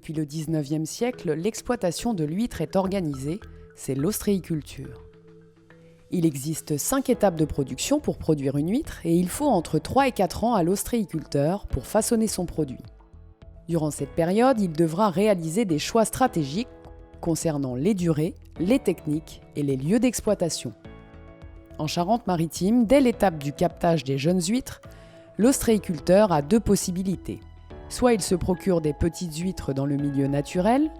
Depuis le XIXe siècle, l'exploitation de l'huître est organisée, c'est l'ostréiculture. Il existe 5 étapes de production pour produire une huître et il faut entre 3 et 4 ans à l'ostréiculteur pour façonner son produit. Durant cette période, il devra réaliser des choix stratégiques concernant les durées, les techniques et les lieux d'exploitation. En Charente-Maritime, dès l'étape du captage des jeunes huîtres, l'ostréiculteur a 2 possibilités. Soit il se procure des petites huîtres dans le milieu naturel,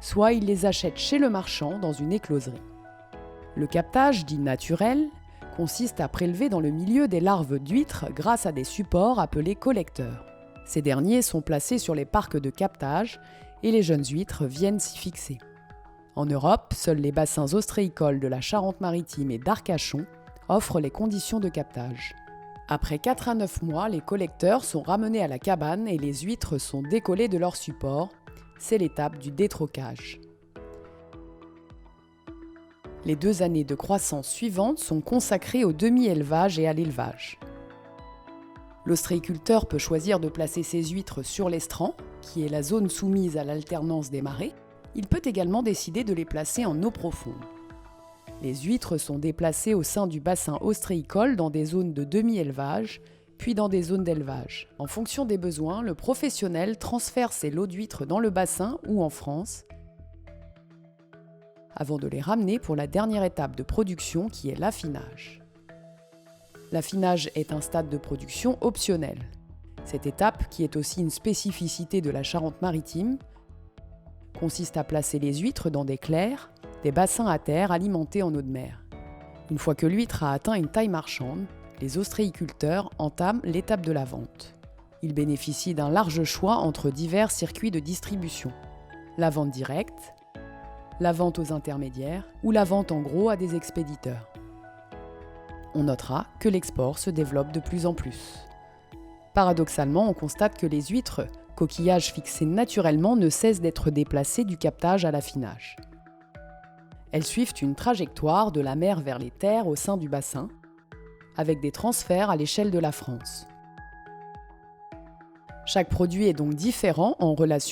soit il les achète chez le marchand dans une écloserie. Le captage, dit naturel, consiste à prélever dans le milieu des larves d'huîtres grâce à des supports appelés collecteurs. Ces derniers sont placés sur les parcs de captage et les jeunes huîtres viennent s'y fixer. En Europe, seuls les bassins ostréicoles de la Charente-Maritime et d'Arcachon offrent les conditions de captage. Après 4 à 9 mois, les collecteurs sont ramenés à la cabane et les huîtres sont décollées de leur support. C'est l'étape du détrocage. Les 2 années de croissance suivantes sont consacrées au demi-élevage et à l'élevage. L'ostréiculteur peut choisir de placer ses huîtres sur l'estran, qui est la zone soumise à l'alternance des marées. Il peut également décider de les placer en eau profonde. Les huîtres sont déplacées au sein du bassin ostréicole dans des zones de demi-élevage, puis dans des zones d'élevage. En fonction des besoins, le professionnel transfère ses lots d'huîtres dans le bassin ou en France, avant de les ramener pour la dernière étape de production qui est l'affinage. L'affinage est un stade de production optionnel. Cette étape, qui est aussi une spécificité de la Charente-Maritime, consiste à placer les huîtres dans des clairs, des bassins à terre alimentés en eau de mer. Une fois que l'huître a atteint une taille marchande, les ostréiculteurs entament l'étape de la vente. Ils bénéficient d'un large choix entre divers circuits de distribution. La vente directe, la vente aux intermédiaires ou la vente en gros à des expéditeurs. On notera que l'export se développe de plus en plus. Paradoxalement, on constate que les huîtres, coquillages fixés naturellement, ne cessent d'être déplacés du captage à l'affinage. Elles suivent une trajectoire de la mer vers les terres au sein du bassin, avec des transferts à l'échelle de la France. Chaque produit est donc différent en relation